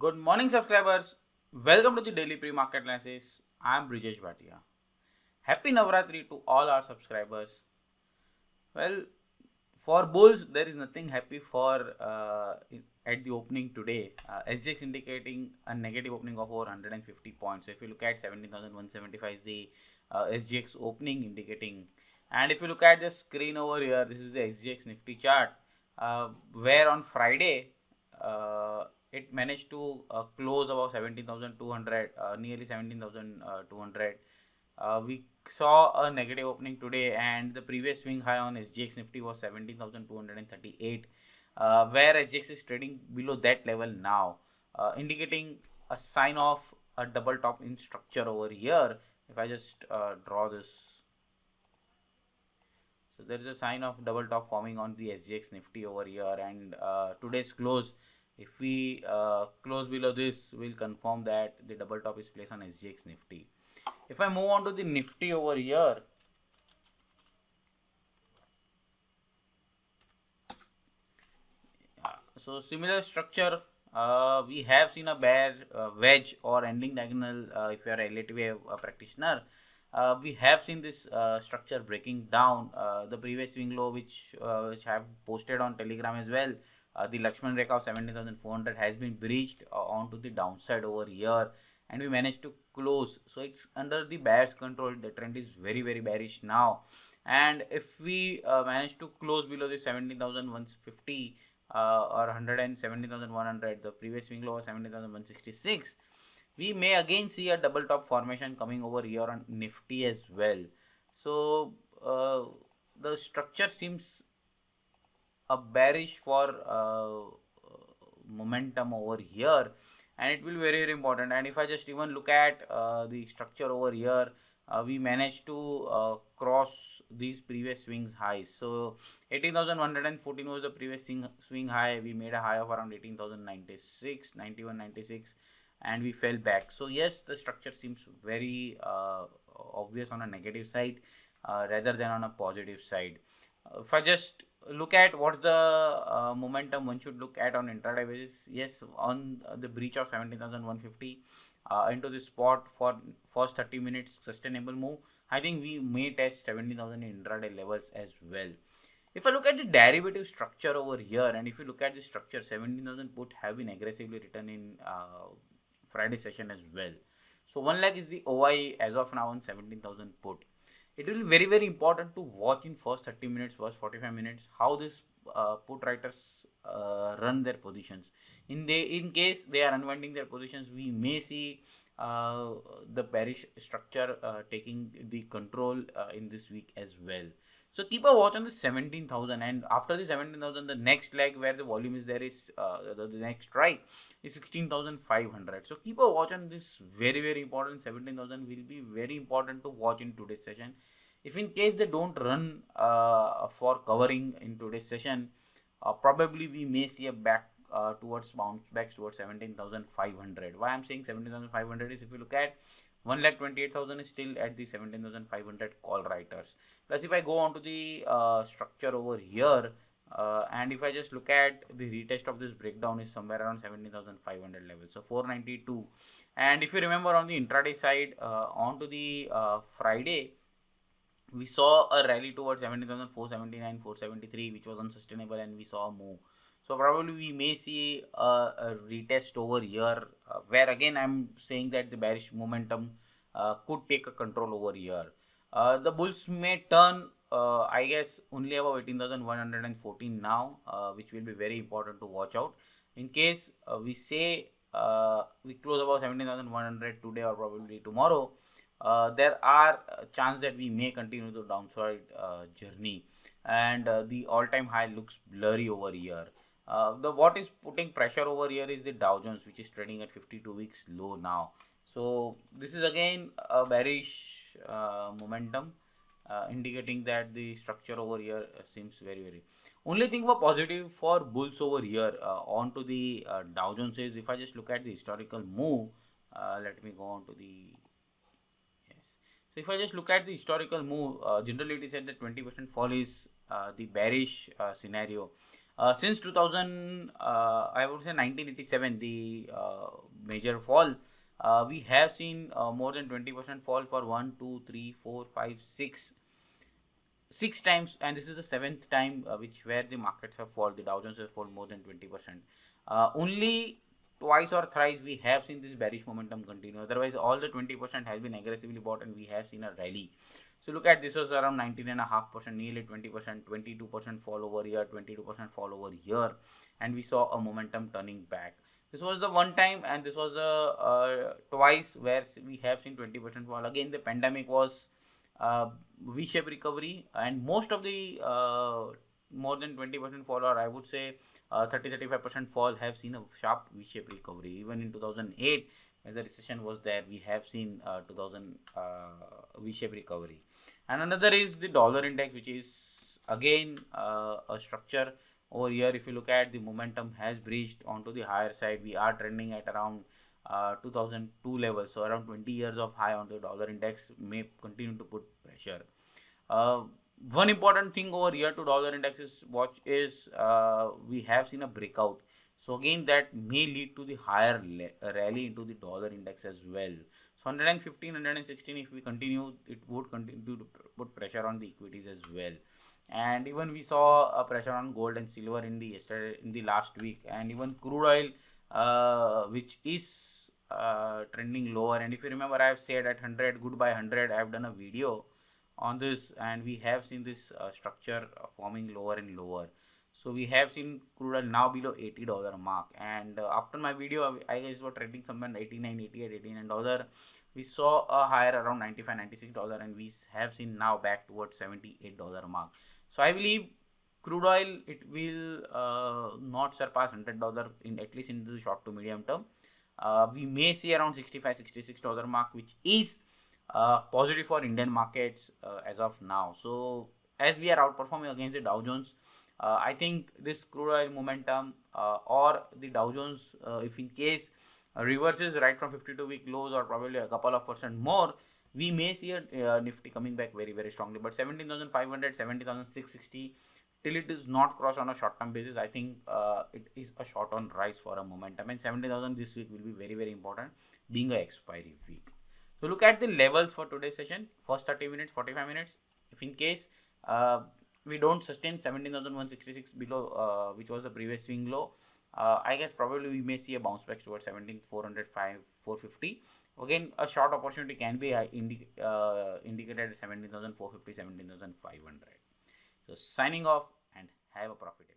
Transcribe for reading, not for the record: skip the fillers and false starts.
Good morning, subscribers. Welcome to the daily pre-market analysis. I am Brijesh Bhatia. Happy Navratri to all our subscribers. Well, for bulls, there is nothing happy for at the opening today. SGX indicating a negative opening of over 150 points. So if you look at 17,175 is the SGX opening indicating. And if you look at the screen over here, this is the SGX Nifty chart, where on Friday it managed to close about 17,200, nearly 17,200. We saw a negative opening today, and the previous swing high on SGX Nifty was 17,238, where SGX is trading below that level now, indicating a sign of a double top in structure over here. If I just draw this, so there is a sign of double top forming on the SGX Nifty over here, and today's close, if we close below this, we'll confirm that the double top is placed on SGX Nifty. If I move on to the Nifty over here, so similar structure, we have seen a bear wedge or ending diagonal. If you are a LATV practitioner, we have seen this structure breaking down the previous swing low, which I have posted on Telegram as well. The Lakshman Rekha of 17,400 has been breached onto the downside over here, and we managed to close. So it's under the bear's control. The trend is very bearish now, and if we manage to close below the 17,150 or 117,100, the previous swing low was 17,166, we may again see a double top formation coming over here on Nifty as well. So the structure seems a bearish for momentum over here, and it will be very important. And if I just even look at the structure over here, we managed to cross these previous swings highs. So 18,114 was the previous swing high. We made a high of around 18,096, 91, 96, and we fell back. So yes, the structure seems very obvious on a negative side rather than on a positive side. If I just look at what's the momentum one should look at on intraday basis, yes, on the breach of 17,150 into the spot for first 30 minutes sustainable move, I think we may test 17,000 in intraday levels as well. If I look at the derivative structure over here, and if you look at the structure, 17,000 put have been aggressively written in Friday session as well. So 1 lakh is the OI as of now on 17,000 put. It will be very important to watch in first 30 minutes, first 45 minutes, how this put writers run their positions. In case they are unwinding their positions, we may see the bearish structure taking the control in this week as well. So keep a watch on the 17,000, and after the 17,000, the next leg where the volume is there is the next strike is 16,500. So keep a watch on this. Very important. 17,000 will be very important to watch in today's session. If in case they don't run for covering in today's session, probably we may see a back towards bounce backs towards 17,500. Why I'm saying 17,500 is, if you look at 1,28,000 is still at the 17,500 call writers. Plus, if I go on to the structure over here, and if I just look at the retest of this breakdown is somewhere around 17,500 level, so 492. And if you remember on the intraday side, on to the Friday, we saw a rally towards 17,479, 473, which was unsustainable, and we saw a move. So probably we may see a retest over here, where again I'm saying that the bearish momentum could take a control over here. The bulls may turn, I guess, only about 18,114 now, which will be very important to watch out. In case we say we close about 17,100 today or probably tomorrow, there are a chance that we may continue the downside journey, and the all-time high looks blurry over here. What is putting pressure over here is the Dow Jones, which is trading at 52 weeks low now. So this is again a bearish momentum, indicating that the structure over here seems very. Only thing for positive for bulls over here on to the Dow Jones is, if I just look at the historical move, let me go on to the So if I just look at the historical move, generally it is said that 20% fall is the bearish scenario. Since 2000, I would say 1987, the major fall, we have seen more than 20% fall for 1, 2, 3, 4, 5, 6 times, and this is the seventh time which where the markets have fallen. The Dow Jones has fallen more than 20%. Only twice or thrice we have seen this bearish momentum continue. Otherwise, all the 20% has been aggressively bought, and we have seen a rally. So look at this was around 19.5%, nearly 20%, 22% fall over here, 22% fall over here, and we saw a momentum turning back. This was the one time, and this was twice where we have seen 20% fall. Again, the pandemic was V-shaped recovery, and most of the more than 20% fall, or I would say 30-35% fall, have seen a sharp V-shaped recovery. Even in 2008, as the recession was there, we have seen 2000 V-shaped recovery. And another is the dollar index, which is again a structure over here. If you look at, the momentum has breached onto the higher side. We are trending at around 2002 levels, so around 20 years of high on the dollar index may continue to put pressure. uh, One important thing over here to dollar index is watch is we have seen a breakout, so again that may lead to the higher rally into the dollar index as well. So 115, 116, if we continue, it would continue to put pressure on the equities as well. And even we saw a pressure on gold and silver in the last week, and even crude oil, which is trending lower. And if you remember, I have said at 100, goodbye 100, I have done a video on this, and we have seen this structure forming lower and lower. So we have seen crude oil now below $80 mark, and after my video, I guess were trading somewhere 89, 88, $89. We saw a higher around 95, $96, and we have seen now back towards $78 mark. So I believe crude oil, it will not surpass $100 in, at least in the short to medium term. We may see around 65, $66 mark, which is positive for Indian markets as of now. So as we are outperforming against the Dow Jones, I think this crude oil momentum or the Dow Jones, if in case reverses right from 52-week lows, or probably a couple of percent more, we may see a Nifty coming back very, very strongly. But 17,500, 17,660, till it is not crossed on a short term basis, I think it is a short on rise for a momentum. And 70,000 this week will be very, very important, being a expiry week. So look at the levels for today's session. First 30 minutes, 45 minutes. If in case we don't sustain 17,166 below, which was the previous swing low, I guess probably we may see a bounce back towards 17,405, 450. Again, a short opportunity can be indicated at 17,450, 17,500. So signing off, and have a profitable